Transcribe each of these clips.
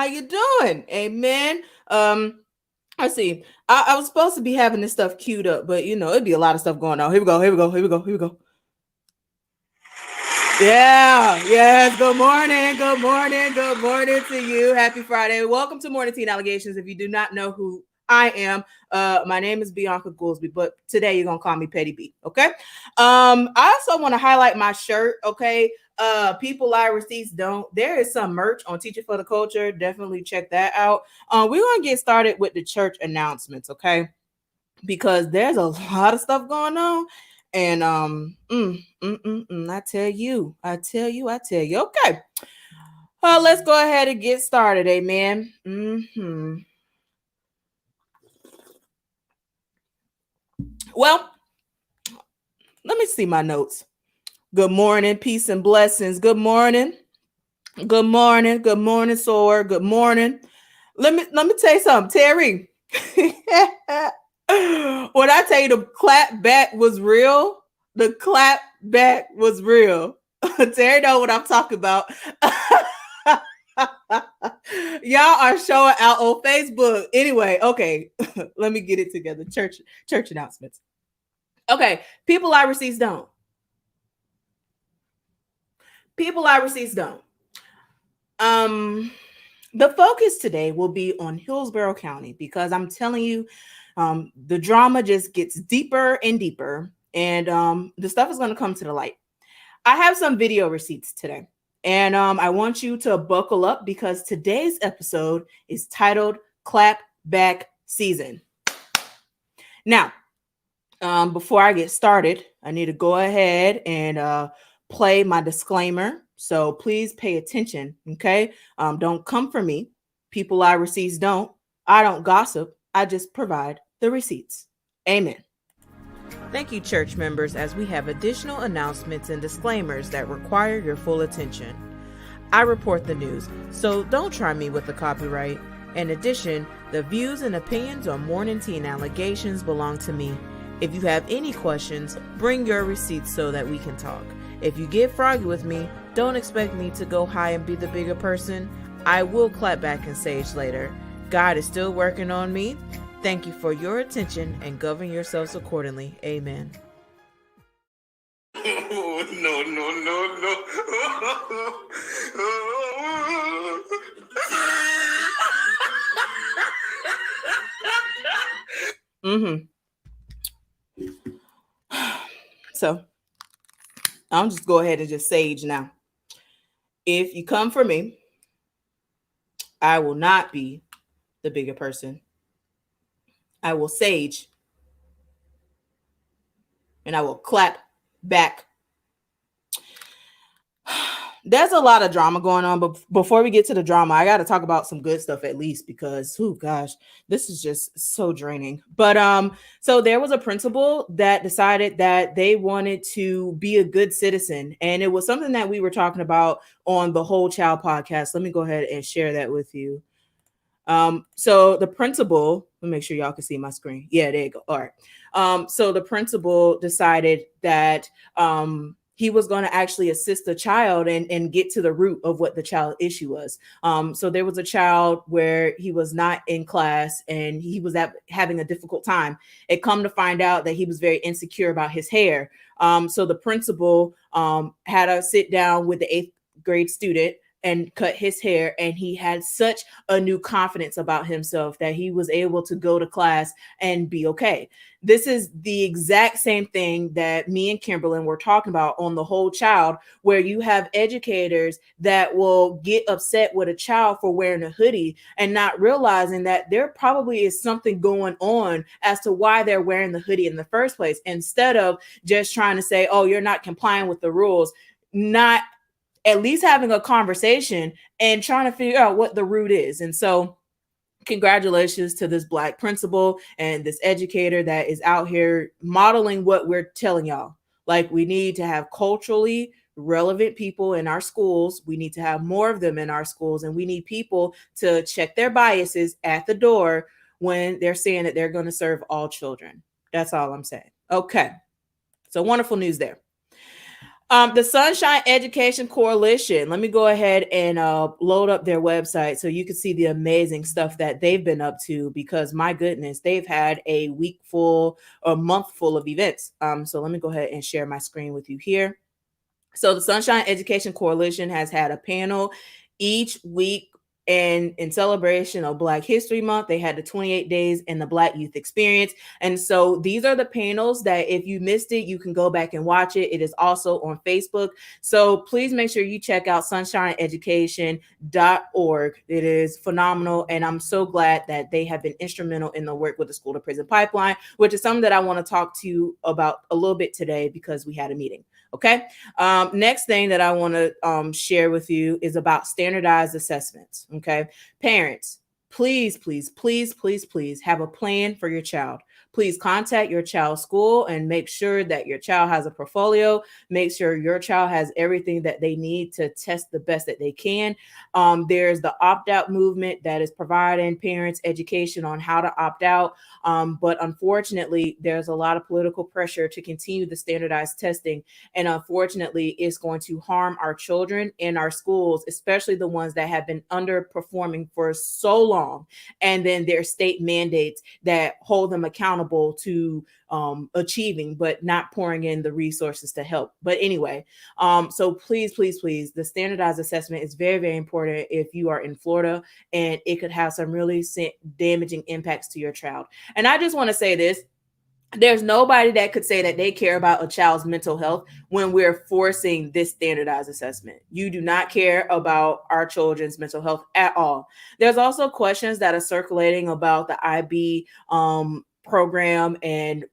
How you doing? Amen. Let's see. I was supposed to be having this stuff queued up, but it'd be a lot of stuff going on. Here we go. Here we go. Here we go. Here we go. Yeah, yes. Good morning. Good morning. Good morning to you. Happy Friday. Welcome to Morning Teen Allegations. If you do not know who I am, my name is Bianca Goolsby, but today you're gonna call me Petty B. Okay. I also want to highlight my shirt. Okay. People lie, receipts don't. There is some merch on Teaching for the Culture. Definitely check that out. We're gonna get started with the church announcements, okay? Because there's a lot of stuff going on. And I tell you. Okay. Let's go ahead and get started. Amen. Well, let me see my notes. Good morning, peace and blessings. Good morning. Good morning. Good morning, Sword. Good morning. Let me tell you something, Terry. When I tell you the clap back was real, the clap back was real. Terry know what I'm talking about. Y'all are showing out on Facebook. Anyway, okay. Let me get it together. Church announcements. Okay, people lie, receipts don't. People lie, receipts don't. The focus today will be on Hillsborough County because I'm telling you, the drama just gets deeper and deeper, and the stuff is going to come to the light. I have some video receipts today, and I want you to buckle up because today's episode is titled Clap Back Season. Now, before I get started, I need to go ahead and play my disclaimer. So please pay attention, okay? Don't come for me. People lie, receipts don't. I don't gossip. I just provide the receipts. Amen. Thank you, church members, as we have additional announcements and disclaimers that require your full attention. I report the news, so don't try me with the copyright. In addition, the views and opinions on Morning Teen Allegations belong to me. If you have any questions, bring your receipts so that we can talk. If you get froggy with me, don't expect me to go high and be the bigger person. I will clap back and sage later. God is still working on me. Thank you for your attention and govern yourselves accordingly. Amen. Oh, no. So I'll just go ahead and just sage now. If you come for me, I will not be the bigger person. I will sage and I will clap back. There's a lot of drama going on, but before we get to the drama, I got to talk about some good stuff at least because, oh gosh, this is just so draining. But so there was a principal that decided that they wanted to be a good citizen, and it was something that we were talking about on the Whole Child podcast. Let me go ahead and share that with you. So the principal, let me make sure y'all can see my screen. Yeah, there you go. All right. So the principal decided that he was going to actually assist the child and get to the root of what the child issue was. So there was a child where he was not in class and he was having a difficult time. It come to find out that he was very insecure about his hair. So the principal had a sit down with the 8th grade student and cut his hair, and he had such a new confidence about himself that he was able to go to class and be okay. This is the exact same thing that me and Kimberlyn were talking about on the Whole Child, where you have educators that will get upset with a child for wearing a hoodie and not realizing that there probably is something going on as to why they're wearing the hoodie in the first place, instead of just trying to say, oh, you're not complying with the rules, not at least having a conversation and trying to figure out what the root is. And so congratulations to this Black principal and this educator that is out here modeling what we're telling y'all. Like, we need to have culturally relevant people in our schools. We need to have more of them in our schools, and we need people to check their biases at the door when they're saying that they're going to serve all children. That's all I'm saying. Okay. So wonderful news there. The Sunshine Education Coalition. Let me go ahead and load up their website so you can see the amazing stuff that they've been up to. Because my goodness, they've had a week full, a month full of events. So let me go ahead and share my screen with you here. So the Sunshine Education Coalition has had a panel each week, and in celebration of Black History Month, they had the 28 days in the Black Youth Experience. And so these are the panels that if you missed it, you can go back and watch it. It is also on Facebook. So please make sure you check out sunshineeducation.org. It is phenomenal. And I'm so glad that they have been instrumental in the work with the school to prison pipeline, which is something that I want to talk to you about a little bit today because we had a meeting. Okay. Next thing that I want to share with you is about standardized assessments. Okay. Parents, please, please, please, please, please have a plan for your child. Please contact your child's school and make sure that your child has a portfolio. Make sure your child has everything that they need to test the best that they can. There's the opt-out movement that is providing parents education on how to opt out. But unfortunately, there's a lot of political pressure to continue the standardized testing. And unfortunately, it's going to harm our children in our schools, especially the ones that have been underperforming for so long. And then there's state mandates that hold them accountable to achieving, but not pouring in the resources to help. But anyway, so please, please, please, the standardized assessment is very, very important if you are in Florida, and it could have some really damaging impacts to your child. And I just want to say this. There's nobody that could say that they care about a child's mental health when we're forcing this standardized assessment. You do not care about our children's mental health at all. There's also questions that are circulating about the IB program and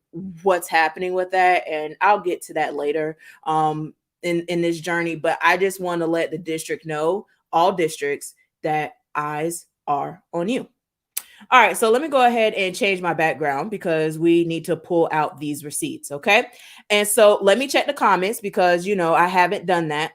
what's happening with that. And I'll get to that later in this journey. But I just want to let the district know, all districts, that eyes are on you. All right, so let me go ahead and change my background because we need to pull out these receipts, okay? And so let me check the comments because, you know, I haven't done that.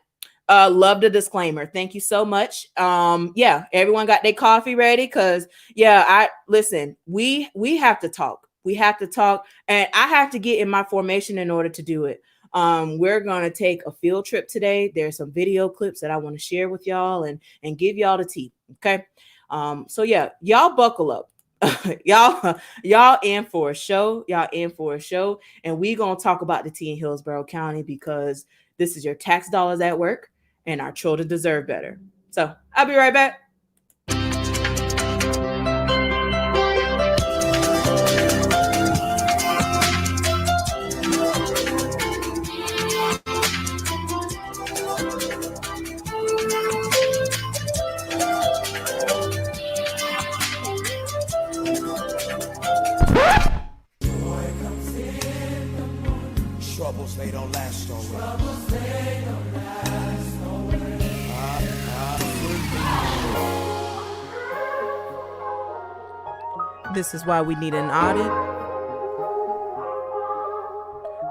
Love the disclaimer. Thank you so much. Yeah, everyone got their coffee ready because, yeah, listen, we have to talk. We have to talk, and I have to get in my formation in order to do it. We're going to take a field trip today. There's some video clips that I want to share with y'all and give y'all the tea, okay? So yeah, y'all buckle up. y'all in for a show. Y'all in for a show. And we gonna talk about the tea in Hillsborough County because this is your tax dollars at work and our children deserve better. So I'll be right back. Troubles, they don't last always. Troubles, they don't last always. This is why we need an audit,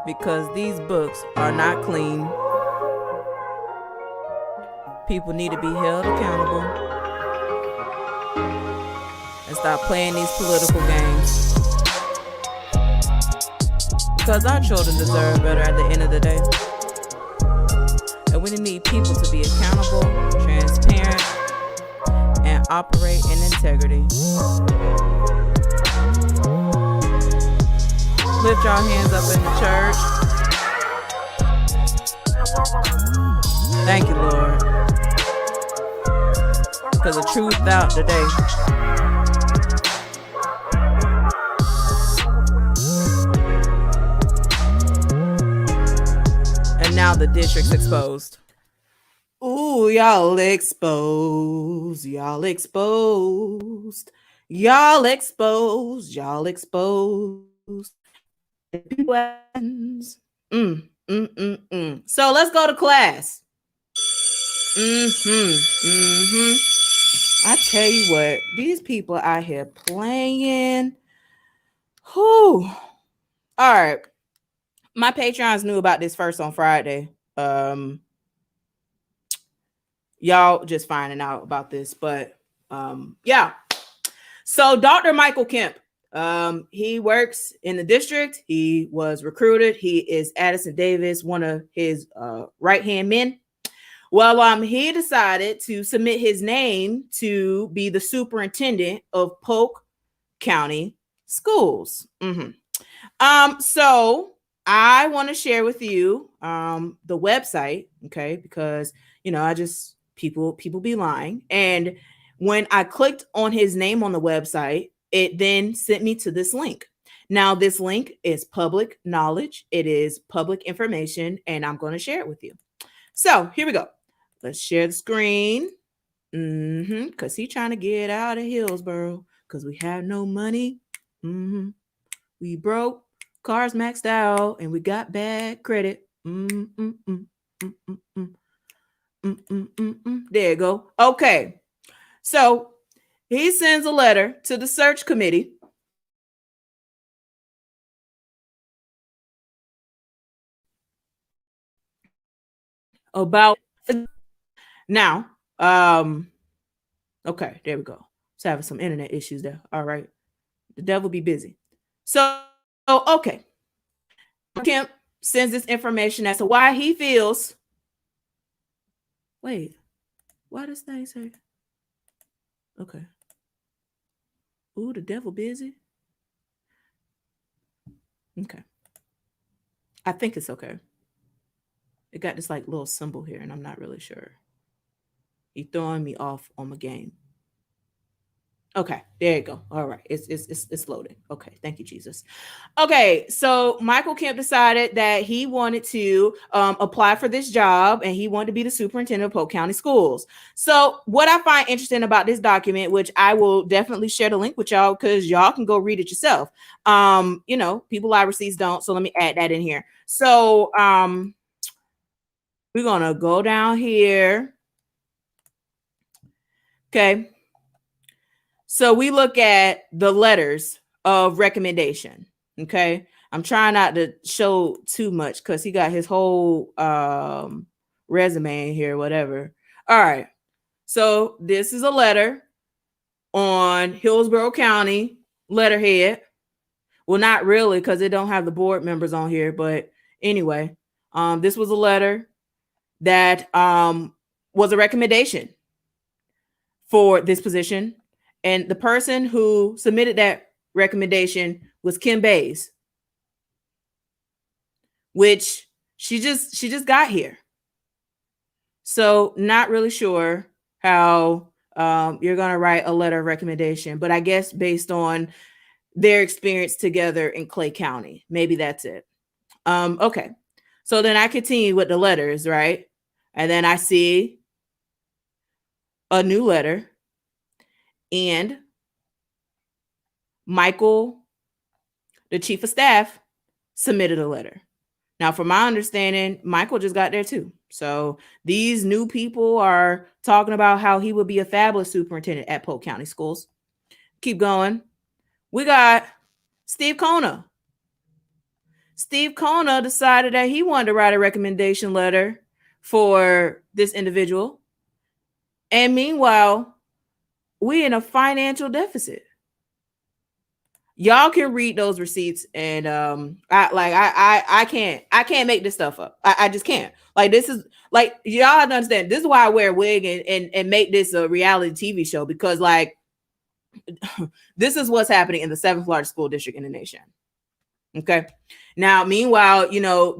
because these books are not clean. People need to be held accountable and stop playing these political games. Because our children deserve better at the end of the day. And we need people to be accountable, transparent, and operate in integrity. Lift your hands up in the church. Thank you, Lord. Because the truth out today. Now the district's exposed. Ooh, y'all exposed. Y'all exposed. Y'all exposed. Y'all exposed. So let's go to class. I tell you what, these people out here playing. Whew. All right. My Patreons knew about this first on Friday. Y'all just finding out about this, but yeah. So Dr. Michael Kemp, He works in the district. He was recruited. He is Addison Davis, one of his right-hand men. Well, he decided to submit his name to be the superintendent of Polk County Schools. So I want to share with you the website, okay? Because I just people be lying. And when I clicked on his name on the website, it then sent me to this link. Now, this link is public knowledge. It is public information, and I'm going to share it with you. So here we go. Let's share the screen. Because he's trying to get out of Hillsboro because we have no money. We broke, cars maxed out, and we got bad credit. There you go. Okay. So he sends a letter to the search committee about now. Okay, there we go. It's having some internet issues there. All right. The devil be busy. So okay. Kemp sends this information as to why he feels. Wait, why does thing say? Okay. Ooh, the devil busy. Okay. I think it's okay. It got this like little symbol here, and I'm not really sure. He's throwing me off on my game. Okay, there you go. All right, it's loaded. Okay, thank you, Jesus. Okay, so Michael Kemp decided that he wanted to apply for this job, and he wanted to be the superintendent of Polk County Schools. So what I find interesting about this document, which I will definitely share the link with y'all because y'all can go read it yourself. People lie receipts don't, so let me add that in here. So we're gonna go down here. Okay. So we look at the letters of recommendation. Okay. I'm trying not to show too much because he got his whole resume in here, whatever. All right. So this is a letter on Hillsborough County letterhead. Well, not really, because it don't have the board members on here. But anyway, this was a letter that was a recommendation for this position. And the person who submitted that recommendation was Kim Bays, which she just got here. So not really sure how you're going to write a letter of recommendation, but I guess based on their experience together in Clay County, maybe that's it. Okay. So then I continue with the letters, right? And then I see a new letter. And Michael, the chief of staff, submitted a letter. Now, from my understanding, Michael just got there too. So these new people are talking about how he would be a fabulous superintendent at Polk County Schools. Keep going. We got Steve Kona. Steve Kona decided that he wanted to write a recommendation letter for this individual. And meanwhile, we're in a financial deficit. Y'all can read those receipts, and I can't make this stuff up. I just can't. Like, this is like, y'all have to understand, this is why I wear a wig and make this a reality TV show, because like this is what's happening in the 7th largest school district in the nation. Okay. Now, meanwhile,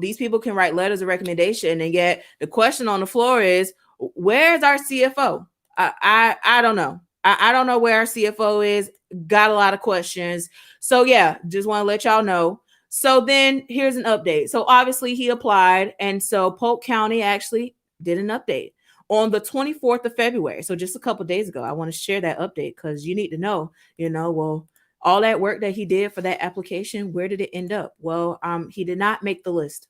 these people can write letters of recommendation, and yet the question on the floor is, where's our CFO? I don't know. I don't know where our CFO is. Got a lot of questions. So yeah, just want to let y'all know. So then here's an update. So obviously he applied. And so Polk County actually did an update on the 24th of February. So just a couple of days ago. I want to share that update because you need to know, well, all that work that he did for that application, where did it end up? Well, he did not make the list.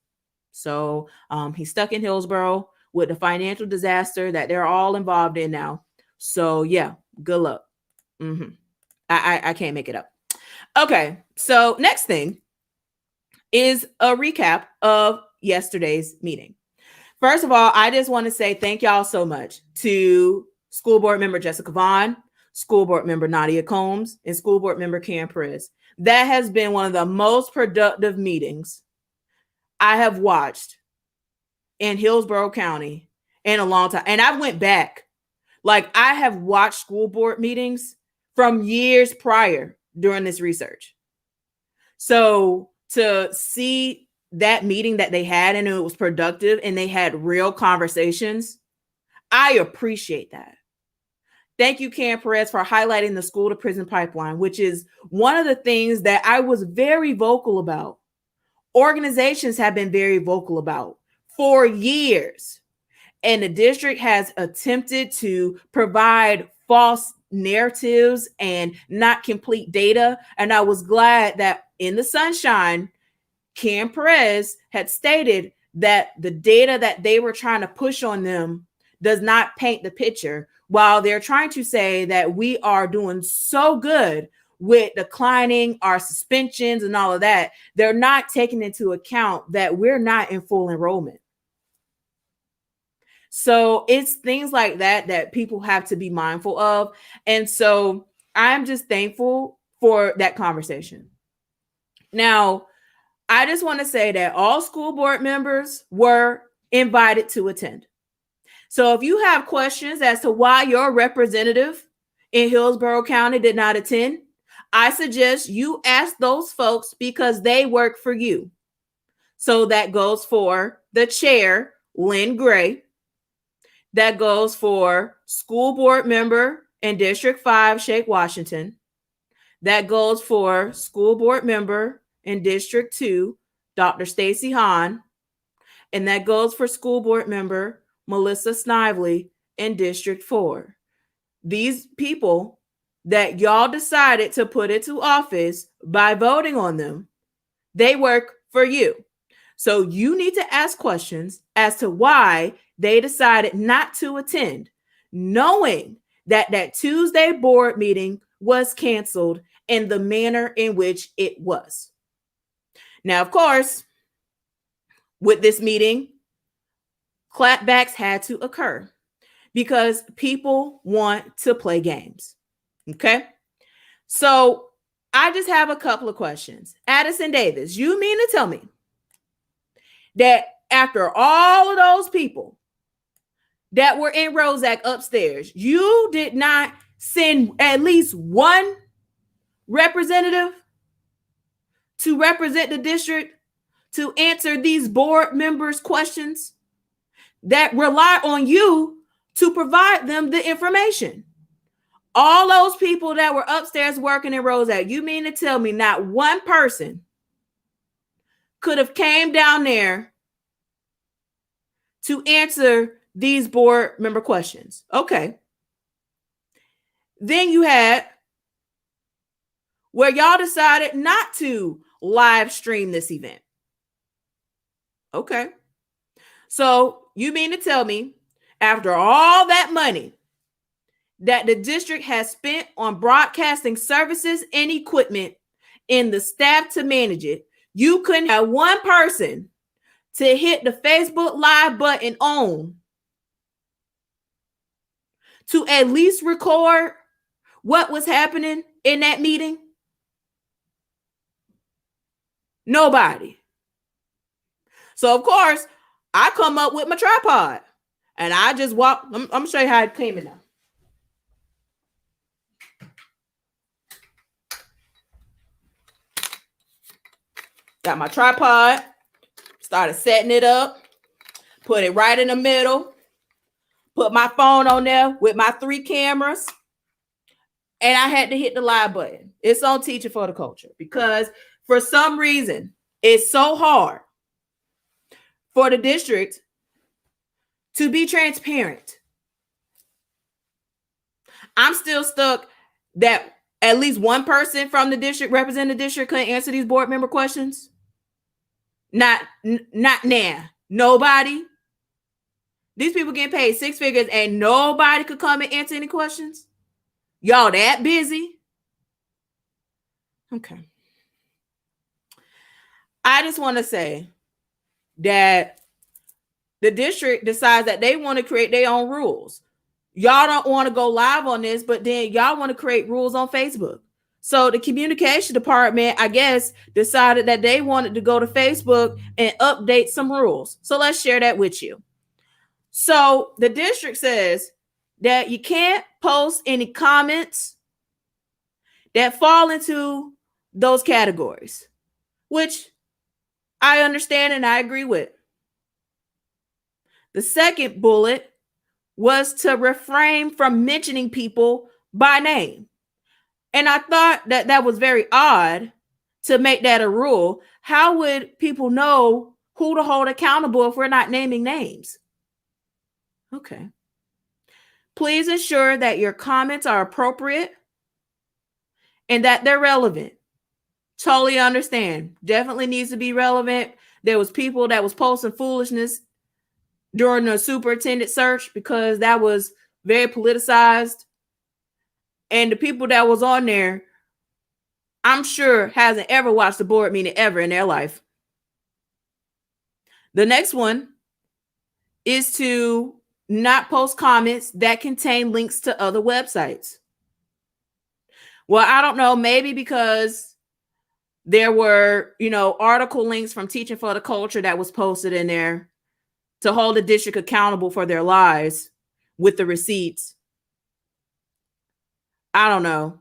So he's stuck in Hillsboro with the financial disaster that they're all involved in now. So yeah, good luck. I can't make it up. Okay, so next thing is a recap of yesterday's meeting. First of all, I just want to say thank y'all so much to school board member Jessica Vaughn, school board member Nadia Combs, and school board member Karen Perez. That has been one of the most productive meetings I have watched in Hillsborough County in a long time. And I went back. Like, I have watched school board meetings from years prior during this research. So to see that meeting that they had and it was productive and they had real conversations, I appreciate that. Thank you, Cam Perez, for highlighting the school to prison pipeline, which is one of the things that I was very vocal about. Organizations have been very vocal about for years. And the district has attempted to provide false narratives and not complete data. And I was glad that in the sunshine, Cam Perez had stated that the data that they were trying to push on them does not paint the picture, while they're trying to say that we are doing so good with declining our suspensions and all of that. They're not taking into account that we're not in full enrollment. So it's things like that that people have to be mindful of. And so I'm just thankful for that conversation. Now, I just want to say that all school board members were invited to attend. So if you have questions as to why your representative in Hillsborough County did not attend, I suggest you ask those folks because they work for you. So that goes for the chair, Lynn Gray. That goes for school board member in District 5, Shake Washington. That goes for school board member in District 2, Dr. Stacy Hahn. And that goes for school board member Melissa Snively in District 4. These people that y'all decided to put into office by voting on them, they work for you. So you need to ask questions as to why they decided not to attend, knowing that that Tuesday board meeting was canceled in the manner in which it was. Now, of course, with this meeting, clapbacks had to occur because people want to play games. Okay? So I just have a couple of questions. Addison Davis, you mean to tell me that after all of those people that were in Rosac upstairs, you did not send at least one representative to represent the district to answer these board members' questions that rely on you to provide them the information? All those people that were upstairs working in Rosac, you mean to tell me not one person could have came down there to answer these board member questions? Okay. Then you had where y'all decided not to live stream this event. Okay. So you mean to tell me after all that money that the district has spent on broadcasting services and equipment and the staff to manage it, you couldn't have one person to hit the Facebook Live button on to at least record what was happening in that meeting? Nobody. So, of course, I come up with my tripod and I just walk. I'm going to show you how it came in now. Got my tripod, started setting it up, put it right in the middle, put my phone on there with my 3 cameras, and I had to hit the live button. It's on Teaching for the Culture because for some reason, it's so hard for the district to be transparent. I'm still stuck that at least one person from the district representing the district couldn't answer these board member questions. Not now. Nobody. These people getting paid 6 figures and nobody could come and answer any questions. Y'all that busy? Okay. I just want to say that the district decides that they want to create their own rules. Y'all don't want to go live on this, but then y'all want to create rules on Facebook. So the communication department, I guess, decided that they wanted to go to Facebook and update some rules. So let's share that with you. So the district says that you can't post any comments that fall into those categories, which I understand and I agree with. The second bullet was to refrain from mentioning people by name. And I thought that that was very odd to make that a rule. How would people know who to hold accountable if we're not naming names? Okay. Please ensure that your comments are appropriate and that they're relevant. Totally understand. Definitely needs to be relevant. There was people that was posting foolishness during the superintendent search because that was very politicized. And the people that was on there, I'm sure hasn't ever watched a board meeting ever in their life. The next one is to not post comments that contain links to other websites. Well, I don't know, maybe because there were, article links from Teaching for the Culture that was posted in there to hold the district accountable for their lies with the receipts. I don't know.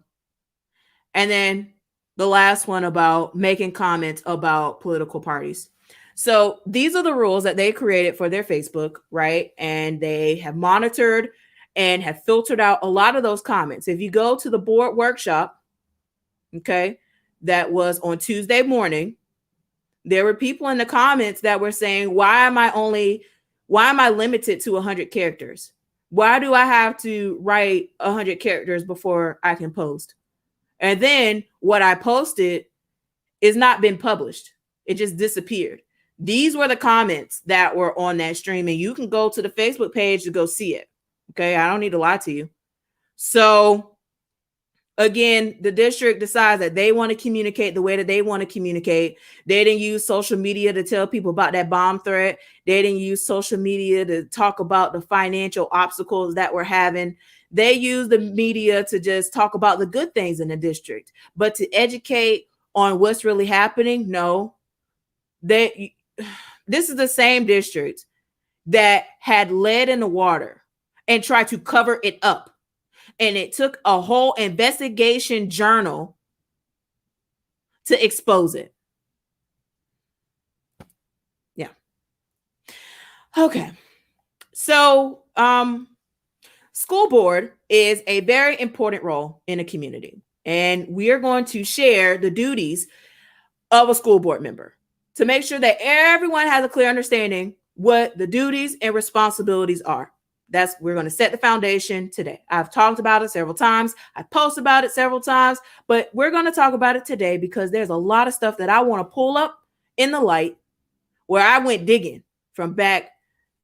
And then the last one about making comments about political parties. So these are the rules that they created for their Facebook, right? And they have monitored and have filtered out a lot of those comments. If you go to the board workshop, okay, that was on Tuesday morning, there were people in the comments that were saying, why am I limited to 100 characters? Why do I have to write 100 characters before I can post? And then what I posted is not been published. It just disappeared. These were the comments that were on that stream, and you can go to the Facebook page to go see it. Okay, I don't need to lie to you. So again, the district decides that they want to communicate the way that they want to communicate. They didn't use social media to tell people about that bomb threat. They didn't use social media to talk about the financial obstacles that we're having. They use the media to just talk about the good things in the district, but to educate on what's really happening, no. This is the same district that had lead in the water and tried to cover it up. And it took a whole investigation journal to expose it. Yeah. Okay. So, school board is a very important role in a community, and we are going to share the duties of a school board member to make sure that everyone has a clear understanding what the duties and responsibilities are. We're going to set the foundation today. I've talked about it several times. I post about it several times, but we're going to talk about it today because there's a lot of stuff that I want to pull up in the light where I went digging from back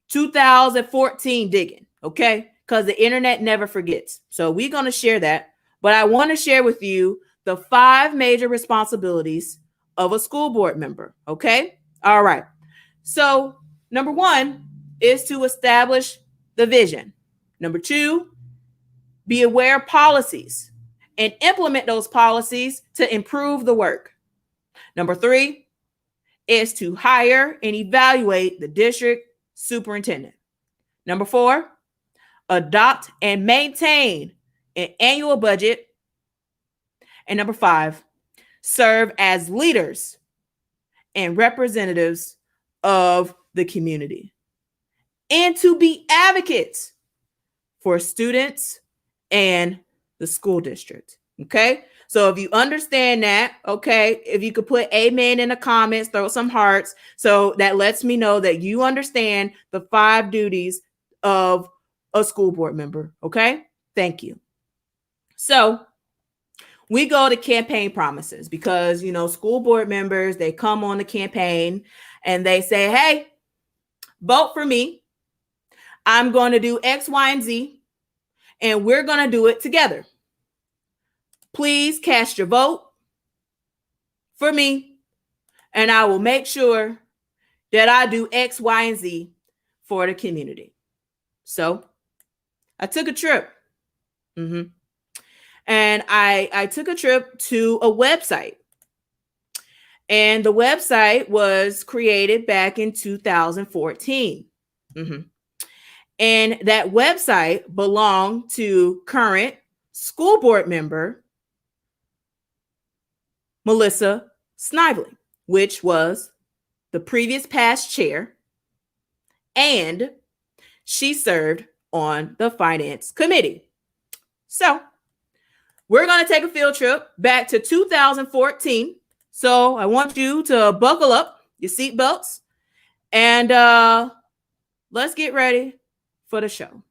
2014 digging. Okay. Because the internet never forgets. So we're going to share that, but I want to share with you the 5 major responsibilities of a school board member. Okay. All right. So number 1 is to establish the vision. Number 2, be aware of policies and implement those policies to improve the work. Number 3 is to hire and evaluate the district superintendent. Number 4, adopt and maintain an annual budget. And number 5, serve as leaders and representatives of the community, and to be advocates for students and the school district. Okay. So if you understand that, okay, if you could put amen in the comments, throw some hearts. So that lets me know that you understand the 5 duties of a school board member. Okay. Thank you. So we go to campaign promises because, school board members, they come on the campaign and they say, hey, vote for me. I'm going to do X, Y, and Z, and we're going to do it together. Please cast your vote for me, and I will make sure that I do X, Y, and Z for the community. So I took a trip. And I took a trip to a website. And the website was created back in 2014. Mm-hmm. And that website belonged to current school board member Melissa Snively, which was the previous past chair, and she served on the finance committee. So we're going to take a field trip back to 2014. So I want you to buckle up your seatbelts and let's get ready for the show.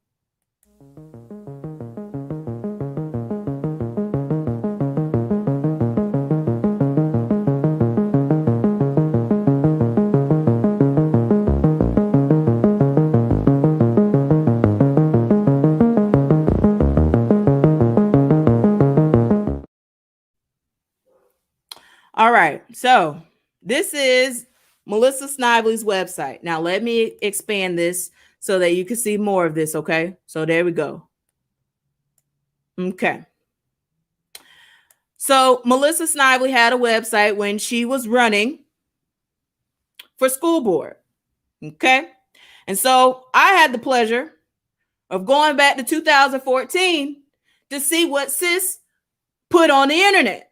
All right. So this is Melissa Snively's website. Now let me expand this so that you can see more of this. Okay. So there we go. Okay. So Melissa Snively had a website when she was running for school board. Okay. And so I had the pleasure of going back to 2014 to see what sis put on the internet.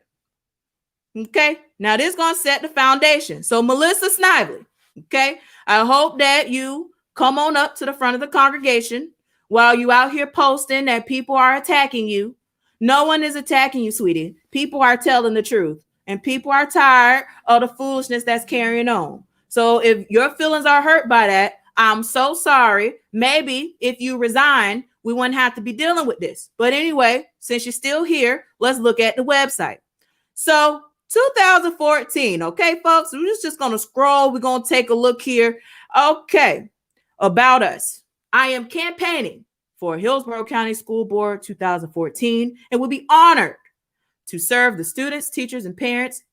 Okay. Now this is going to set the foundation. So Melissa Snively, okay, I hope that you come on up to the front of the congregation while you out here posting that people are attacking you. No one is attacking you, sweetie. People are telling the truth, and people are tired of the foolishness that's carrying on. So if your feelings are hurt by that, I'm so sorry. Maybe if you resign, we wouldn't have to be dealing with this. But anyway, since you're still here, let's look at the website. So 2014, okay, folks, we're just going to scroll. We're going to take a look here. Okay, about us. I am campaigning for Hillsborough County School Board 2014 and will be honored to serve the students, teachers, and parents,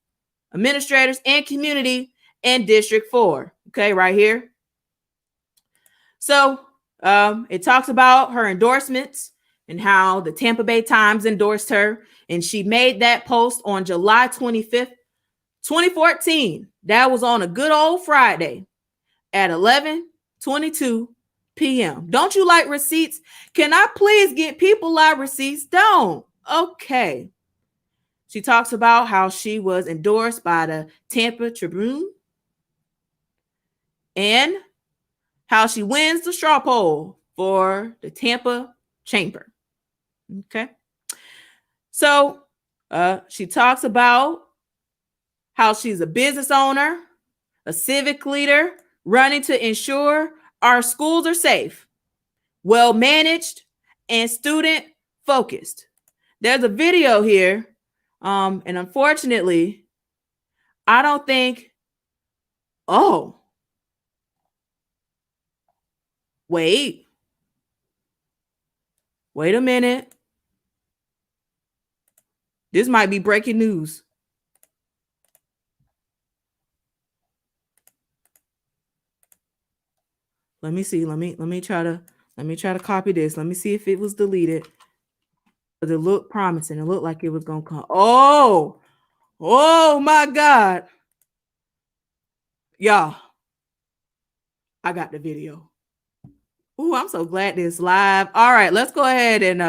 administrators, and community in District 4. Okay, right here. So it talks about her endorsements and how the Tampa Bay Times endorsed her. And she made that post on July 25th, 2014. That was on a good old Friday at 11:22 p.m. Don't you like receipts? Can I please get people like receipts? Don't. Okay. She talks about how she was endorsed by the Tampa Tribune and how she wins the straw poll for the Tampa Chamber. Okay. So she talks about how she's a business owner, a civic leader, running to ensure our schools are safe, well managed, and student focused. There's a video here, and unfortunately, I don't think. Oh, wait a minute. This might be breaking news. Let me see. Let me try to copy this. Let me see if it was deleted. But it looked promising. It looked like it was gonna come. Oh my God. Y'all, I got the video. Ooh, I'm so glad this live. All right, let's go ahead and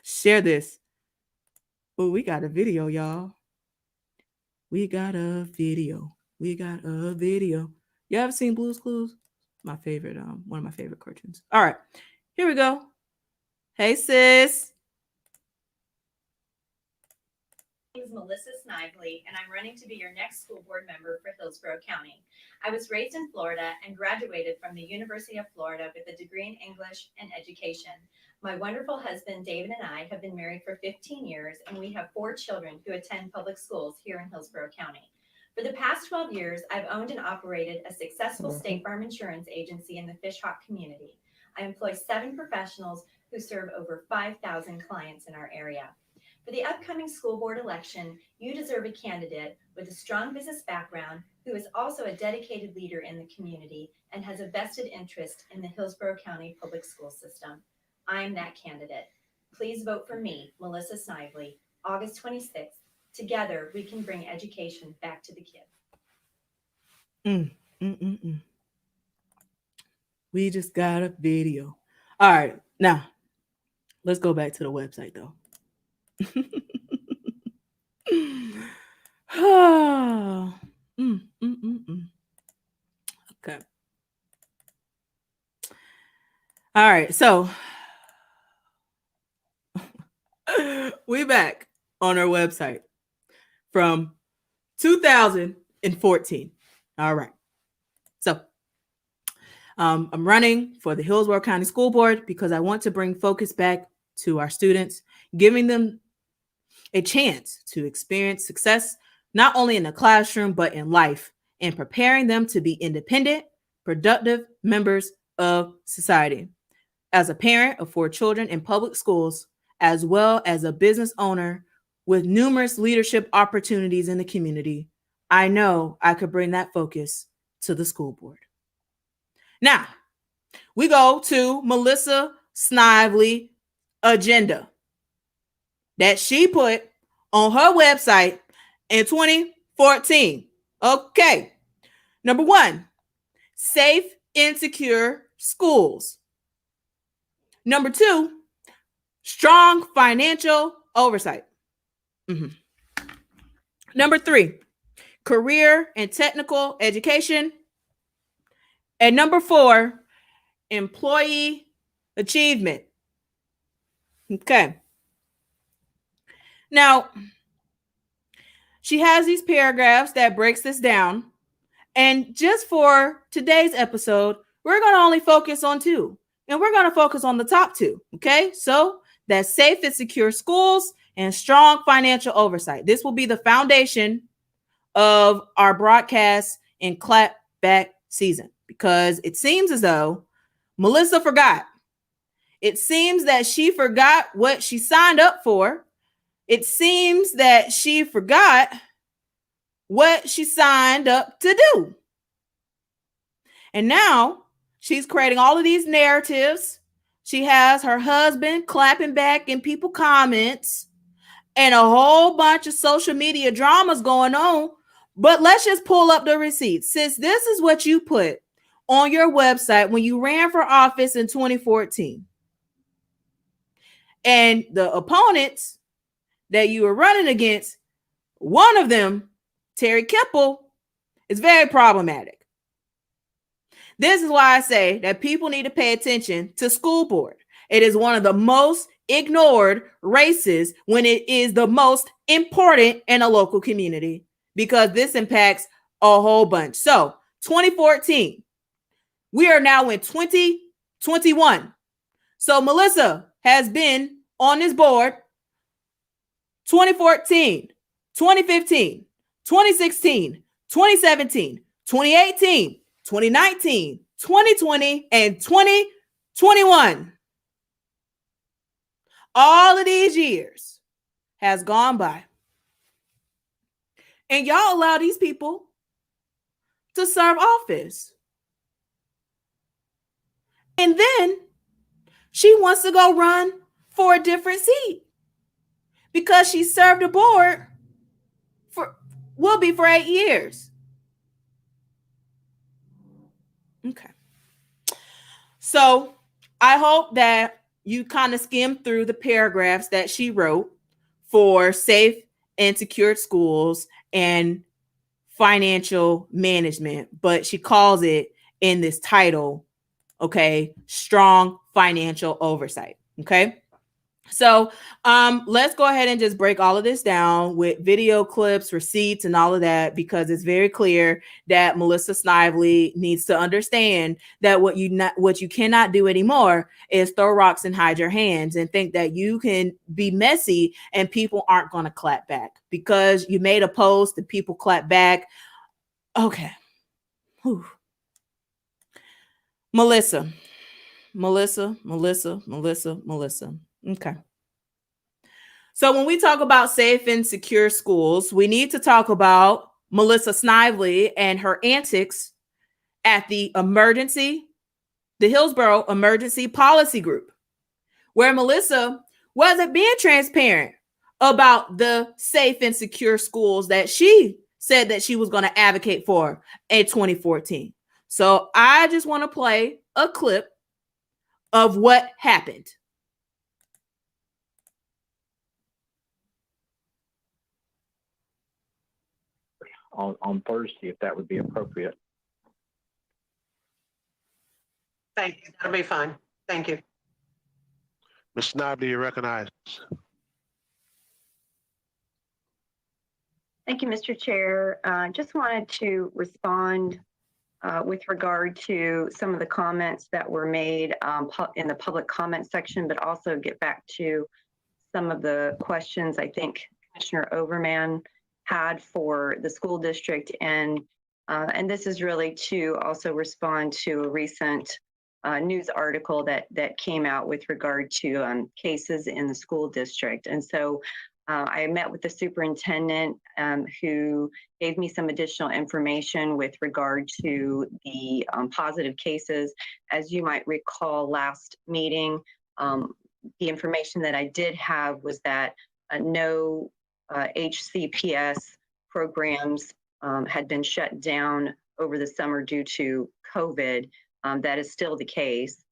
share this. Ooh, we got a video, y'all. We got a video. You ever seen Blue's Clues? My favorite, one of my favorite cartoons. All right, here we go. Hey, sis. My name is Melissa Snively, and I'm running to be your next school board member for Hillsborough County. I was raised in Florida and graduated from the University of Florida with a degree in English and education. My wonderful husband, David, and I have been married for 15 years, and we have 4 children who attend public schools here in Hillsborough County. For the past 12 years, I've owned and operated a successful State Farm insurance agency in the Fishhawk community. I employ 7 professionals who serve over 5,000 clients in our area. For the upcoming school board election, you deserve a candidate with a strong business background who is also a dedicated leader in the community and has a vested interest in the Hillsborough County public school system. I am that candidate. Please vote for me, Melissa Snively, August 26th. Together, we can bring education back to the kids. We just got a video. All right, now let's go back to the website though. Okay. All right, so we back on our website from 2014. All right. So I'm running for the Hillsborough County School Board because I want to bring focus back to our students, giving them a chance to experience success, not only in the classroom, but in life, and preparing them to be independent, productive members of society. As a parent of 4 children in public schools, as well as a business owner with numerous leadership opportunities in the community, I know I could bring that focus to the school board. Now, we go to Melissa Snively agenda that she put on her website in 2014. Okay. Number 1, safe and secure schools. Number 2, strong financial oversight. Number 3, career and technical education. And number 4, employee achievement. Okay. Now, she has these paragraphs that breaks this down. And just for today's episode, we're going to only focus on 2. And we're going to focus on the top 2. Okay. So that's safe and secure schools and strong financial oversight. This will be the foundation of our broadcast and clap back season, because it seems as though Melissa forgot. It seems that she forgot what she signed up for. It seems that she forgot what she signed up to do. And now she's creating all of these narratives. She has her husband clapping back in people comments and a whole bunch of social media dramas going on. But let's just pull up the receipts. Since this is what you put on your website when you ran for office in 2014. And the opponents that you were running against, one of them, Terry Kipple, is very problematic. This is why I say that people need to pay attention to school board. It is one of the most ignored races when it is the most important in a local community, because this impacts a whole bunch. So 2014, we are now in 2021. So Melissa has been on this board 2014, 2015, 2016, 2017, 2018, 2019, 2020, and 2021. All of these years has gone by. And y'all allow these people to serve office. And then she wants to go run for a different seat because she served the board for 8 years. Okay. So I hope that you kind of skimmed through the paragraphs that she wrote for safe and secure schools and financial management, but she calls it in this title, okay, strong financial oversight. Okay. So let's go ahead and just break all of this down with video clips, receipts, and all of that, because it's very clear that Melissa Snively needs to understand that what you cannot do anymore is throw rocks and hide your hands and think that you can be messy and people aren't going to clap back because you made a post and people clap back. Okay. Whew. Melissa. Okay. So when we talk about safe and secure schools, we need to talk about Melissa Snively and her antics at the Hillsborough Emergency Policy Group, where Melissa wasn't being transparent about the safe and secure schools that she said that she was going to advocate for in 2014. So I just want to play a clip of what happened. On Thursday, if that would be appropriate. Thank you. That'll be fine. Thank you. Ms. Snively, you recognize. Thank you, Mr. Chair. Just wanted to respond with regard to some of the comments that were made in the public comment section, but also get back to some of the questions I think Commissioner Overman had for the school district. And this is really to also respond to a recent news article that came out with regard to cases in the school district. And so I met with the superintendent who gave me some additional information with regard to the positive cases. As you might recall last meeting, the information that I did have was that no HCPS programs had been shut down over the summer due to COVID. That is still the case.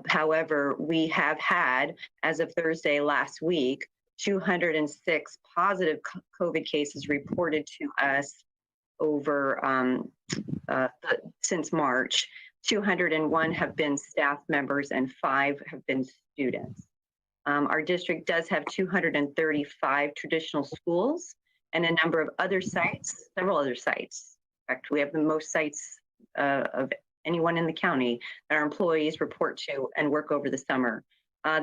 However, we have had, as of Thursday last week, 206 positive COVID cases reported to us over since March. 201 have been staff members and 5 have been students. Our district does have 235 traditional schools and a number of other sites, several other sites. In fact, we have the most sites of anyone in the county that our employees report to and work over the summer.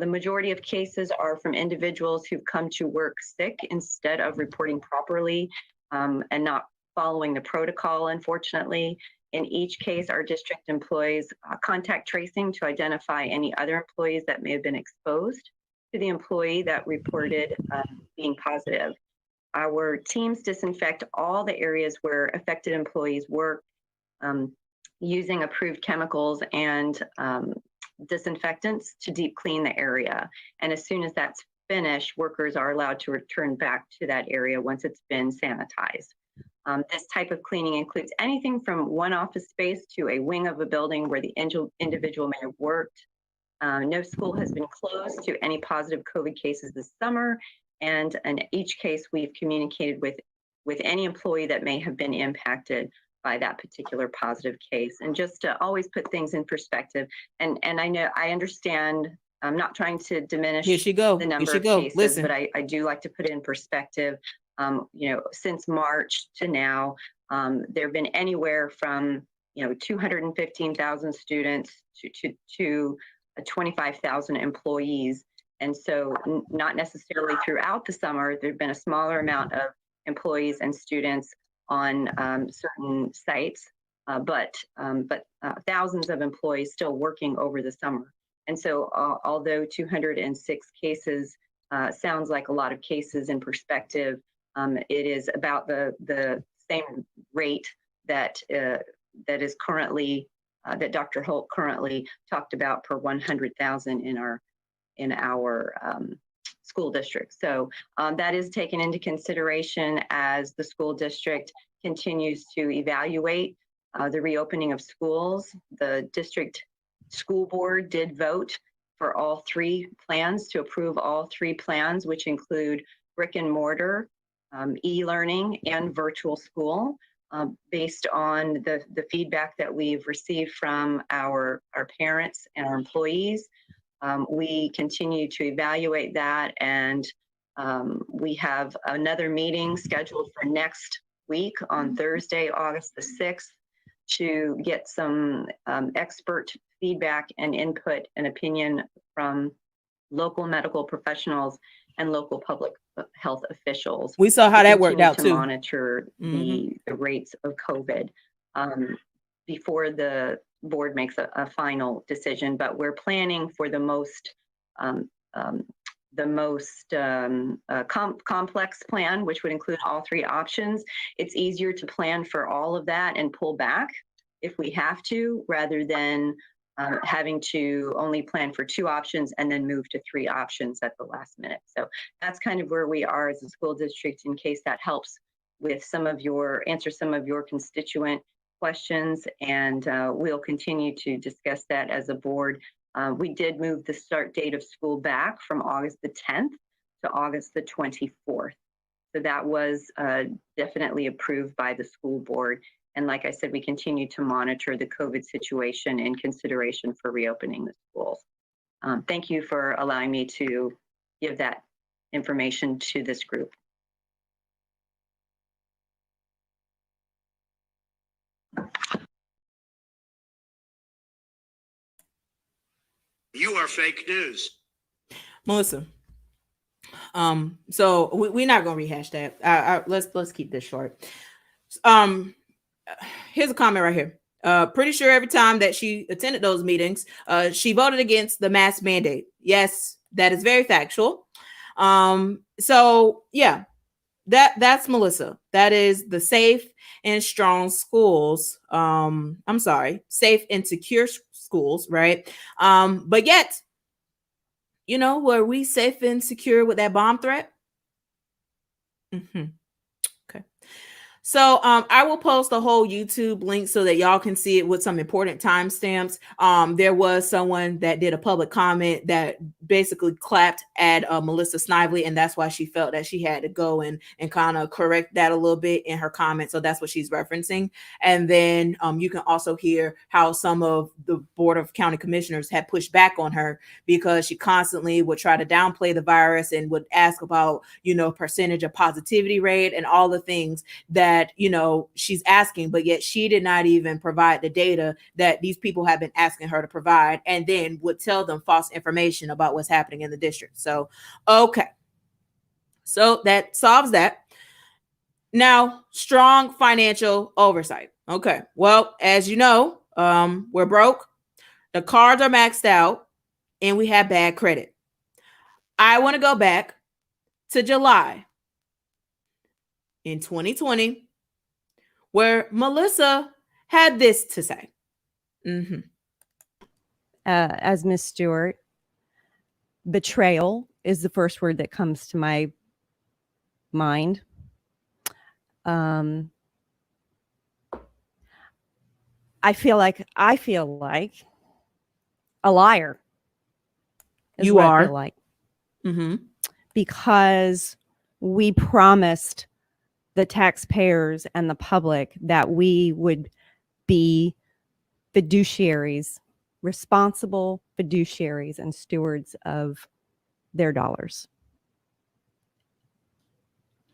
The majority of cases are from individuals who've come to work sick instead of reporting properly and not following the protocol, unfortunately. In each case, our district employs contact tracing to identify any other employees that may have been exposed to the employee that reported being positive. Our teams disinfect all the areas where affected employees work using approved chemicals and disinfectants to deep clean the area. And as soon as that's finished, workers are allowed to return back to that area once it's been sanitized. This type of cleaning includes anything from one office space to a wing of a building where the individual may have worked. No school has been closed to any positive COVID cases this summer. And in each case, we've communicated with any employee that may have been impacted by that particular positive case. And just to always put things in perspective, and I understand, I'm not trying to diminish the number of cases, listen. But I do like to put it in perspective. Since March to now, there have been anywhere from 215,000 students to 25,000 employees. And so not necessarily throughout the summer, there've been a smaller amount of employees and students on certain sites, but thousands of employees still working over the summer. And so although 206 cases sounds like a lot of cases in perspective, it is about the same rate that is currently that Dr. Holt currently talked about per 100,000 in our school district. So that is taken into consideration as the school district continues to evaluate the reopening of schools. The district school board did vote for all 3 plans, to approve all 3 plans, which include brick and mortar, e-learning, and virtual school. Based on the feedback that we've received from our parents and our employees, we continue to evaluate that, and we have another meeting scheduled for next week on Thursday, August the 6th, to get some expert feedback and input and opinion from local medical professionals and local public health officials. We saw how that worked out too. Monitor the rates of COVID before the board makes a final decision, but we're planning for the most complex plan, which would include all 3 options. It's easier to plan for all of that and pull back if we have to, rather than having to only plan for 2 options and then move to 3 options at the last minute. So that's kind of where we are as a school district, in case that helps with answer some of your constituent questions. And we'll continue to discuss that as a board. We did move the start date of school back from August the 10th to August the 24th. So that was definitely approved by the school board. And like I said, we continue to monitor the COVID situation in consideration for reopening the schools. Thank you for allowing me to give that information to this group. You are fake news. Melissa. So we're not gonna rehash that. Let's keep this short. Here's a comment right here. Pretty sure every time that she attended those meetings, she voted against the mask mandate. Yes, that is very factual. So yeah, that's Melissa. That is the safe and strong schools. I'm sorry, safe and secure schools, right? But yet, you know, were we safe and secure with that bomb threat? Okay. So I will post a whole YouTube link so that y'all can see it with some important timestamps. There was someone that did a public comment that basically clapped at Melissa Snively, and that's why she felt that she had to go and kind of correct that a little bit in her comment. So that's what she's referencing. And then you can also hear how some of the Board of County Commissioners had pushed back on her because she constantly would try to downplay the virus and would ask about, you know, percentage of positivity rate and all the things that, you know, she's asking, but yet she did not even provide the data that these people have been asking her to provide, and then would tell them false information about what's happening in the district. So, okay. So that solves that. Now, strong financial oversight. Okay. Well, as you know, we're broke. The cards are maxed out and we have bad credit. I want to go back to July in 2020, where Melissa had this to say. As Miss Stewart, betrayal is the first word that comes to my mind. I feel like a liar. You are. I feel like. Because we promised the taxpayers and the public that we would be fiduciaries, responsible fiduciaries and stewards of their dollars.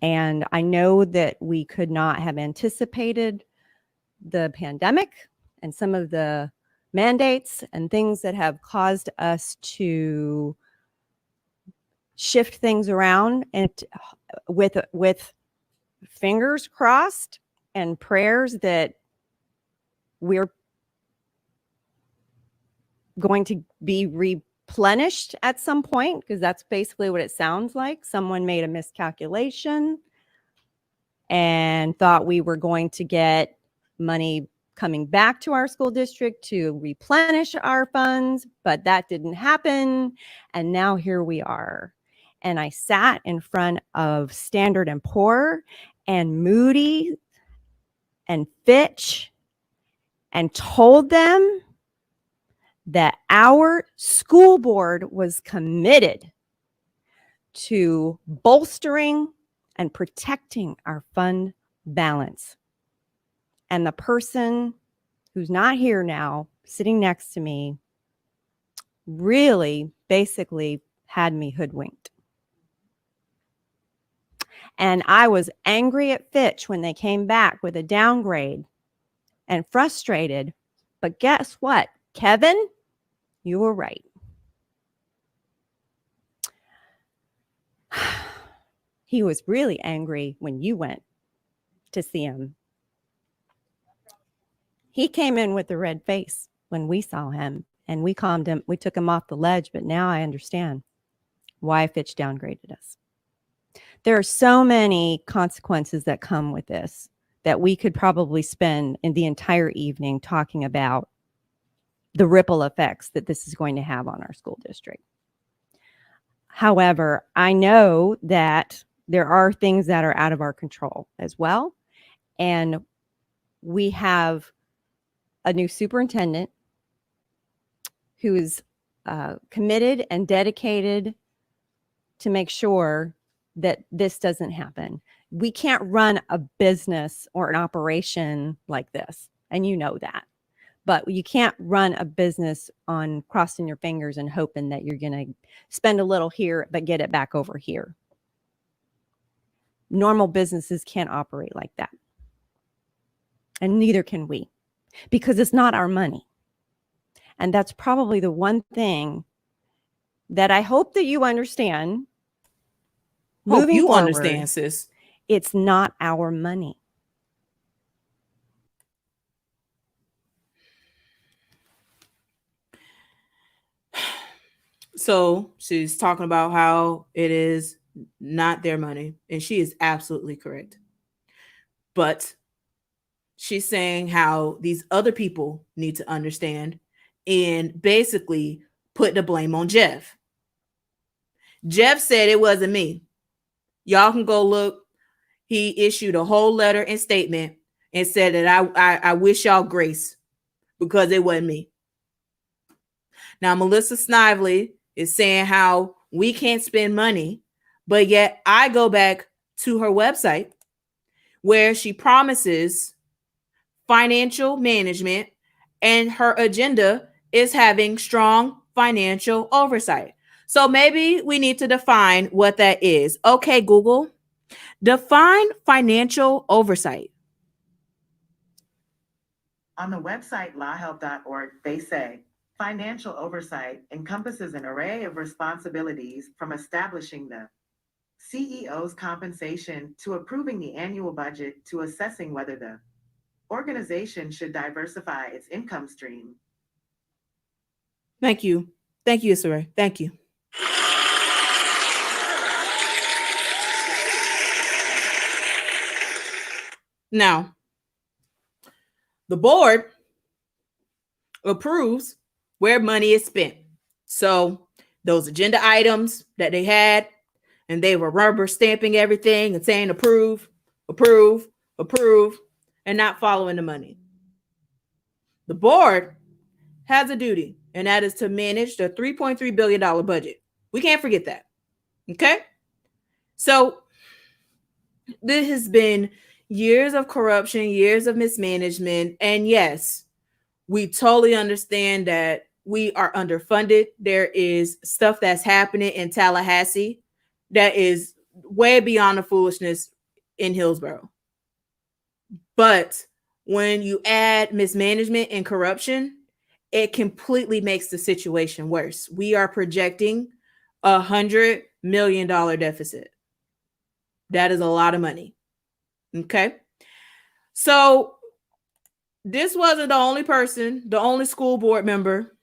And I know that we could not have anticipated the pandemic and some of the mandates and things that have caused us to shift things around, and with fingers crossed and prayers that we're going to be replenished at some point, because that's basically what it sounds like. Someone made a miscalculation and thought we were going to get money coming back to our school district to replenish our funds, but that didn't happen. And now here we are. And I sat in front of Standard & Poor and Moody and Fitch and told them that our school board was committed to bolstering and protecting our fund balance. And the person who's not here now, sitting next to me, really basically had me hoodwinked. And I was angry at Fitch when they came back with a downgrade and frustrated. But guess what, Kevin? You were right. He was really angry when you went to see him. He came in with a red face when we saw him, and we calmed him. We took him off the ledge, but now I understand why Fitch downgraded us. There are so many consequences that come with this that we could probably spend in the entire evening talking about. the ripple effects that this is going to have on our school district. However, I know that there are things that are out of our control as well. And we have a new superintendent who is committed and dedicated to make sure that this doesn't happen. We can't run a business or an operation like this, and you know that. But you can't run a business on crossing your fingers and hoping that you're going to spend a little here, but get it back over here. Normal businesses can't operate like that. And neither can we, because it's not our money. And that's probably the one thing that I hope that you understand. Hope Moving you forward, understand, sis. it's not our money. So she's talking about how it is not their money, and she is absolutely correct. But she's saying how these other people need to understand and basically put the blame on Jeff. Jeff said it wasn't me. Y'all can go look. He issued a whole letter and statement and said that I wish y'all grace because it wasn't me. Now, Melissa Snively is saying how we can't spend money, but yet I go back to her website where she promises financial management and her agenda is having strong financial oversight. So maybe we need to define what that is. Okay, Google, define financial oversight. On the website lawhelp.org, they say, financial oversight encompasses an array of responsibilities from establishing the CEO's compensation to approving the annual budget to assessing whether the organization should diversify its income stream. Thank you. Thank you, Issa Rae. Thank you. Now, the board approves where money is spent. So those agenda items that they had, and they were rubber stamping everything and saying approve, approve, approve, and not following the money. The board has a duty, and that is to manage the $3.3 billion budget. We can't forget that. Okay? So this has been years of corruption, years of mismanagement. And yes, we totally understand that we are underfunded. There is stuff that's happening in Tallahassee that is way beyond the foolishness in Hillsborough. But when you add mismanagement and corruption, it completely makes the situation worse. We are projecting $100 million deficit. That is a lot of money. Okay. So this wasn't the only person, the only school board member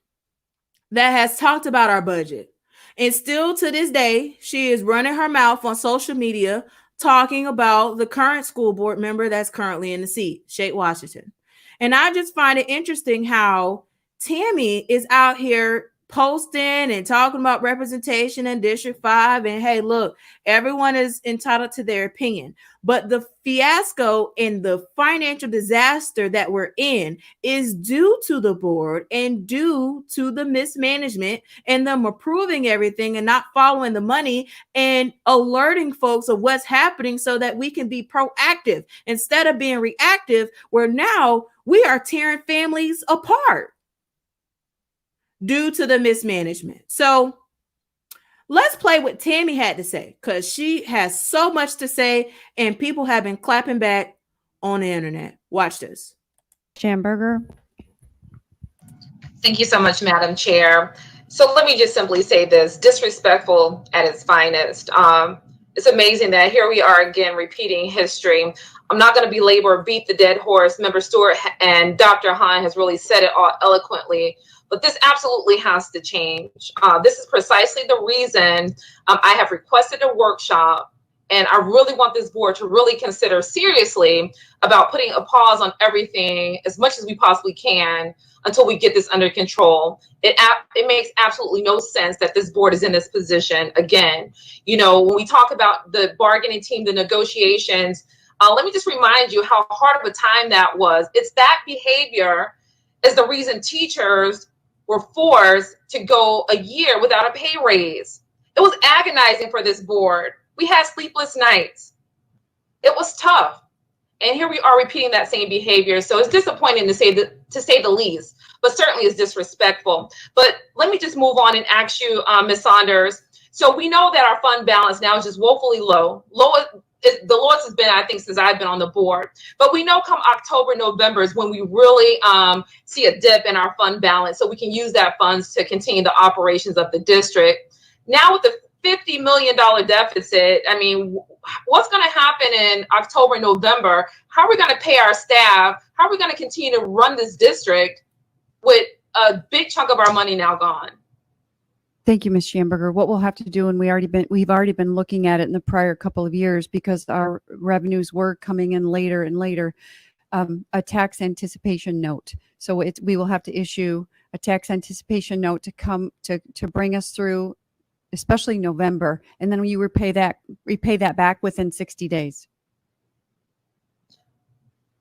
that has talked about our budget. And still to this day, she is running her mouth on social media talking about the current school board member that's currently in the seat, Shake Washington. And I just find it interesting how Tammy is out here posting and talking about representation in District 5. And hey, look, everyone is entitled to their opinion. But the fiasco and the financial disaster that we're in is due to the board and due to the mismanagement and them approving everything and not following the money and alerting folks of what's happening so that we can be proactive instead of being reactive, where now we are tearing families apart due to the mismanagement. So let's play what Tammy had to say, because she has so much to say and people have been clapping back on the internet. Watch this. Schamberger. Thank you so much, Madam Chair. So let me just simply say this: disrespectful at its finest. It's amazing that here we are again repeating history. I'm not going to belabor or beat the dead horse. Member Stewart and Dr. Hahn has really said it all eloquently. But this absolutely has to change. This is precisely the reason I have requested a workshop And I really want this board to really consider seriously about putting a pause on everything as much as we possibly can until we get this under control. It makes absolutely no sense that this board is in this position again. You know, when we talk about the bargaining team, the negotiations, let me just remind you how hard of a time that was. It's that behavior is the reason teachers were forced to go a year without a pay raise. It was agonizing for this board. We had sleepless nights. It was tough. And here we are repeating that same behavior. So it's disappointing to say the least, but certainly is disrespectful. But let me just move on and ask you, Ms. Saunders. So we know that our fund balance now is just woefully low. The lowest has been, I think, since I've been on the board. But we know come October, November is when we really see a dip in our fund balance. So we can use that funds to continue the operations of the district. Now with the $50 million deficit, I mean, what's going to happen in October, November? How are we going to pay our staff? How are we going to continue to run this district with a big chunk of our money now gone? Thank you, Ms. Schamberger. What we'll have to do, and we've already been looking at it in the prior couple of years because our revenues were coming in later and later, a tax anticipation note. So we will have to issue a tax anticipation note to bring us through, especially November, and then you repay that back within 60 days.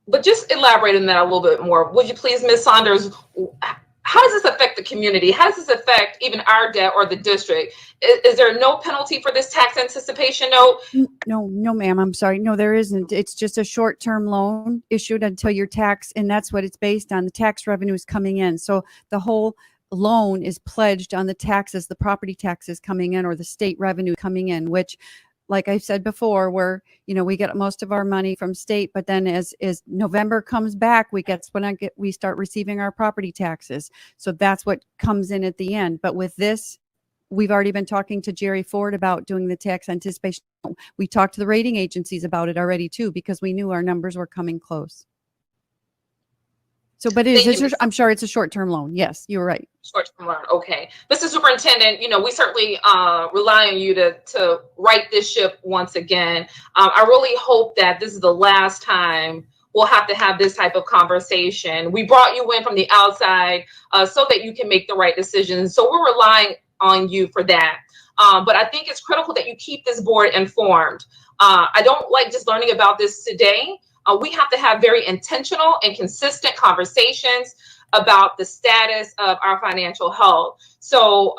But just elaborate on that a little bit more. Would you please, Ms. Saunders? How does this affect the community? How does this affect even our debt or the district? Is there no penalty for this tax anticipation note? No, ma'am. I'm sorry. No, there isn't. It's just a short-term loan issued until your tax, and that's what it's based on. The tax revenue is coming in. So the whole loan is pledged on the taxes, the property taxes coming in or the state revenue coming in, which, like I said before, we get most of our money from state, but then as November comes back, we start receiving our property taxes. So that's what comes in at the end. But with this, we've already been talking to Jerry Ford about doing the tax anticipation. We talked to the rating agencies about it already too, because we knew our numbers were coming close. So, but I'm sure it's a short-term loan. Yes, you were right. Short-term loan. Okay. Mr. Superintendent, we certainly rely on you to right this ship once again. I really hope that this is the last time we'll have to have this type of conversation. We brought you in from the outside so that you can make the right decisions. So we're relying on you for that. But I think it's critical that you keep this board informed. I don't like just learning about this today. We have to have very intentional and consistent conversations about the status of our financial health. So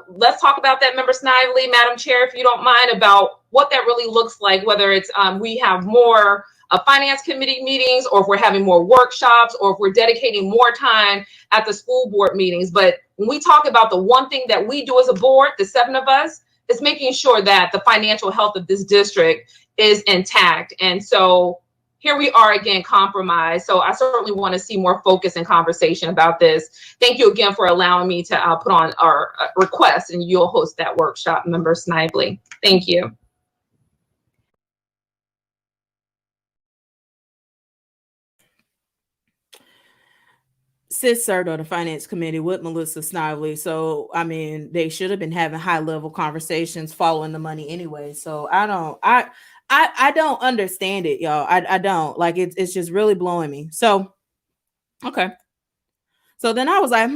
let's talk about that, Member Snively, Madam Chair, if you don't mind, about what that really looks like, whether it's we have more finance committee meetings, or if we're having more workshops, or if we're dedicating more time at the school board meetings. But when we talk about the one thing that we do as a board, the 7 of us, is making sure that the financial health of this district is intact. And so here we are again, compromised. So I certainly want to see more focus and conversation about this. Thank you again for allowing me to put on our request, and you'll host that workshop, Member Snively. Thank you. Sis served on the finance committee with Melissa Snively. So, I mean, they should have been having high level conversations following the money anyway. So I don't understand it, y'all. I don't like it. It's just really blowing me. So, okay. So then I was like,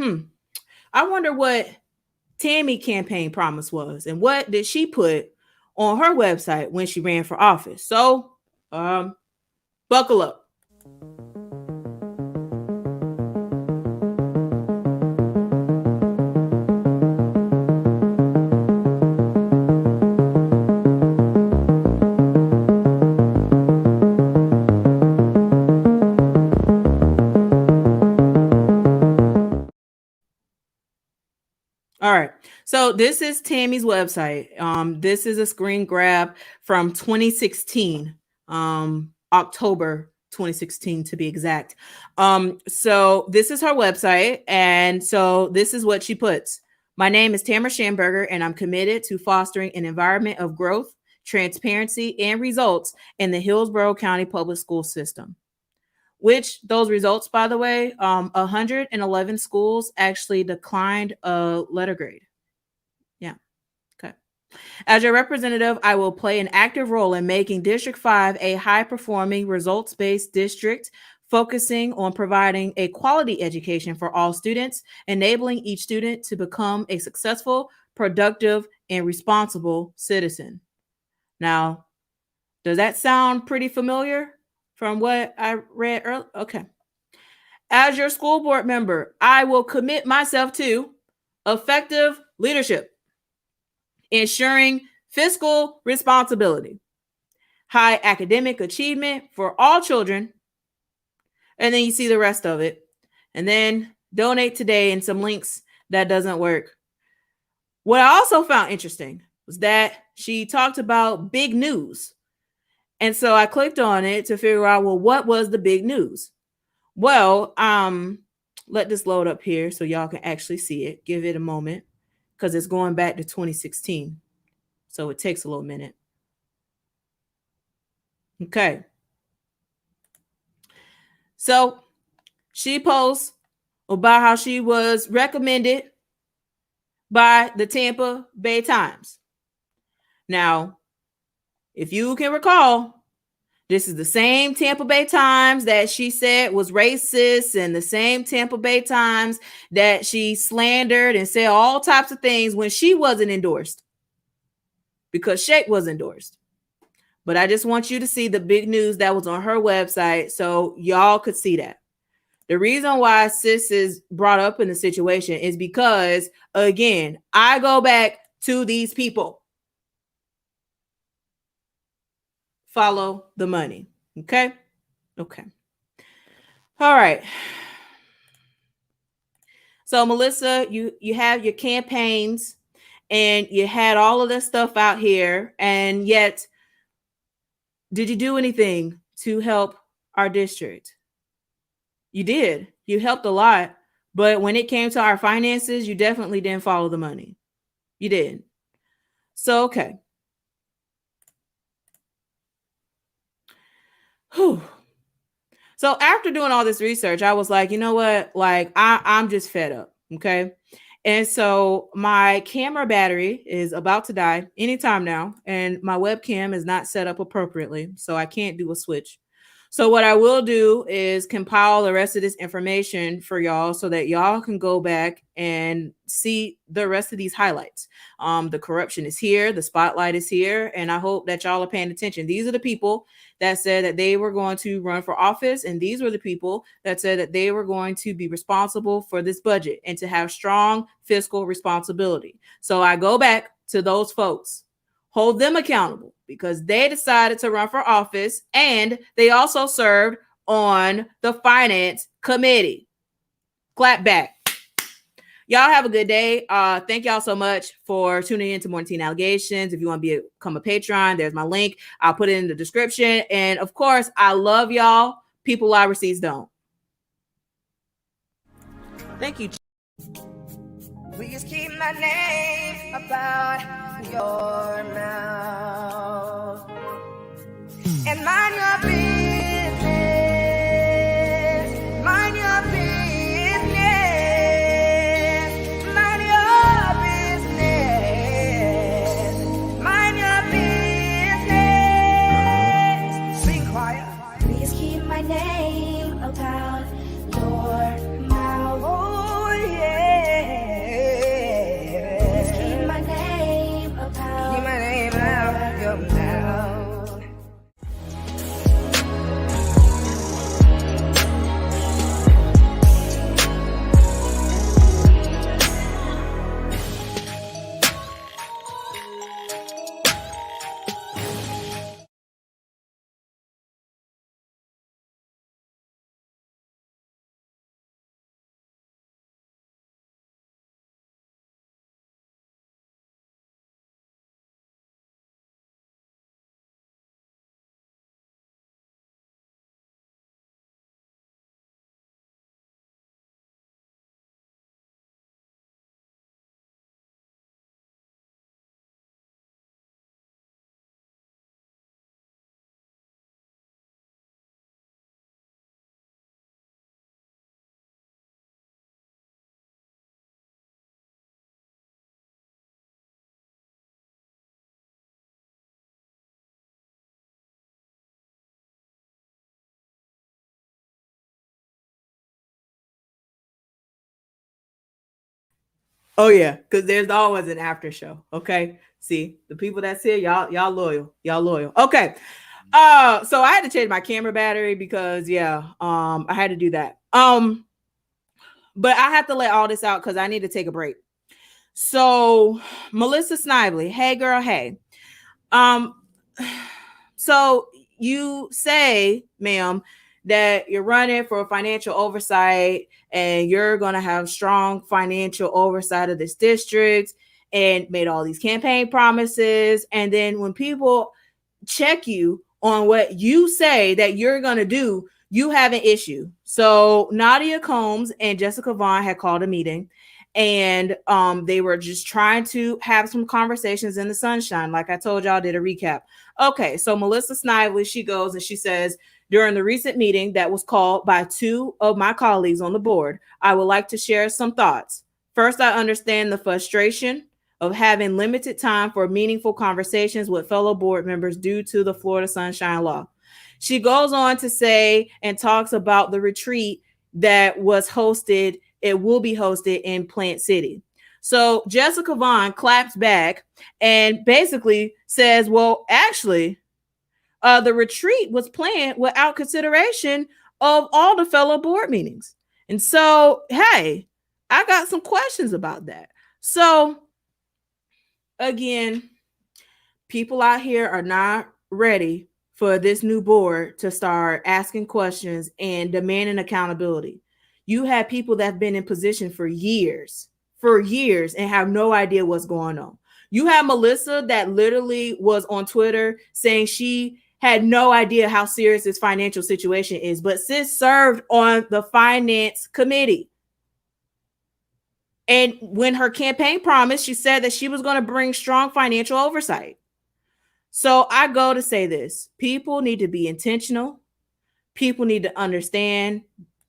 I wonder what Tammy campaign promise was and what did she put on her website when she ran for office. So, buckle up. All right. So this is Tammy's website. This is a screen grab from 2016, October 2016 to be exact. So this is her website. And so this is what she puts. My name is Tamara Chambers, and I'm committed to fostering an environment of growth, transparency, and results in the Hillsborough County Public School System. Which those results, by the way, 111 schools actually declined a letter grade. Yeah. Okay. As your representative, I will play an active role in making District 5 a high-performing, results-based district, focusing on providing a quality education for all students, enabling each student to become a successful, productive, and responsible citizen. Now, does that sound pretty familiar from what I read earlier? Okay. As your school board member, I will commit myself to effective leadership, ensuring fiscal responsibility, high academic achievement for all children, and then you see the rest of it. And then donate today and some links that doesn't work. What I also found interesting was that she talked about big news. And so I clicked on it to figure out, well, what was the big news? Well, let this load up here so y'all can actually see it. Give it a moment because it's going back to 2016. So it takes a little minute. Okay. So she posts about how she was recommended by the Tampa Bay Times. Now, if you can recall, this is the same Tampa Bay Times that she said was racist, and the same Tampa Bay Times that she slandered and said all types of things when she wasn't endorsed, because Shake was endorsed. But I just want you to see the big news that was on her website so y'all could see that. The reason why sis is brought up in the situation is because, again, I go back to these people. Follow the money. Okay. Okay. All right. So Melissa, you have your campaigns and you had all of this stuff out here, and yet did you do anything to help our district? You did. You helped a lot, but when it came to our finances, you definitely didn't follow the money. You did. So, okay. Whew. So after doing all this research, I was like, you know what? Like, I'm just fed up. Okay. And so my camera battery is about to die anytime now, and my webcam is not set up appropriately, so I can't do a switch. So what I will do is compile the rest of this information for y'all so that y'all can go back and see the rest of these highlights. The corruption is here. The spotlight is here. And I hope that y'all are paying attention. These are the people that said that they were going to run for office. And these were the people that said that they were going to be responsible for this budget and to have strong fiscal responsibility. So I go back to those folks. Hold them accountable because they decided to run for office and they also served on the finance committee. Clap back. Y'all have a good day. Thank y'all so much for tuning in to Morning Teen Allegations. If you want to become a patron, there's my link. I'll put it in the description. And of course, I love y'all. People lie, receipts don't. Thank you. Please keep my name about your mouth and mind your business. Mind your business. Mind your business. Mind your business. Sing choir. Please keep my name about your mouth. Oh yeah. Keep my name out your mouth. Oh yeah, because there's always an after show. Okay. See, the people that's here, y'all loyal. Y'all loyal. Okay. So I had to change my camera battery because I had to do that. But I have to let all this out because I need to take a break. So Melissa Snively, hey girl, hey. So you say, ma'am, that you're running for financial oversight and you're going to have strong financial oversight of this district and made all these campaign promises. And then when people check you on what you say that you're going to do, you have an issue. So Nadia Combs and Jessica Vaughn had called a meeting and they were just trying to have some conversations in the sunshine. Like I told y'all, I did a recap. Okay, so Melissa Snively, she goes and she says, during the recent meeting that was called by two of my colleagues on the board, I would like to share some thoughts. First, I understand the frustration of having limited time for meaningful conversations with fellow board members due to the Florida Sunshine Law. She goes on to say and talks about the retreat that was hosted. It will be hosted in Plant City. So Jessica Vaughn claps back and basically says, well, actually, the retreat was planned without consideration of all the fellow board meetings. And so, hey, I got some questions about that. So again, people out here are not ready for this new board to start asking questions and demanding accountability. You have people that have been in position for years and have no idea what's going on. You have Melissa that literally was on Twitter saying she had no idea how serious this financial situation is, but sis served on the finance committee. And when her campaign promised, she said that she was going to bring strong financial oversight. So I go to say this: people need to be intentional. People need to understand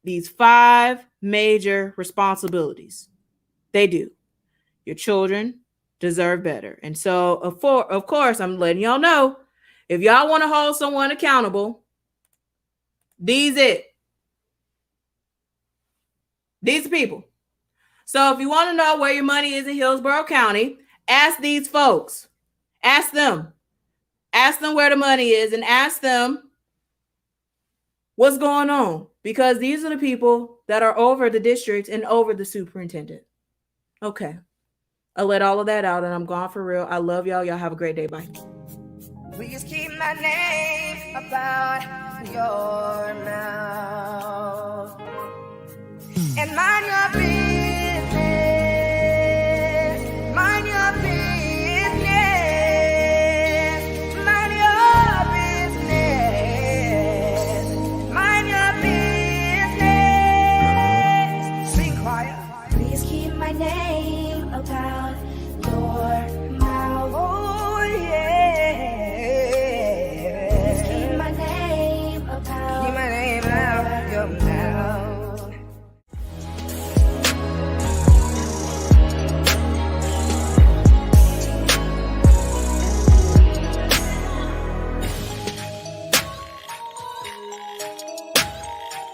these 5 major responsibilities. They do. Your children deserve better. And so, of course, I'm letting y'all know, if y'all want to hold someone accountable, these are people. So if you want to know where your money is in Hillsborough County, ask these folks. Ask them. Ask them where the money is and ask them what's going on, because these are the people that are over the district and over the superintendent. Okay. I let all of that out and I'm gone for real. I love y'all. Y'all have a great day. Bye. Please keep my name about your mouth and mind your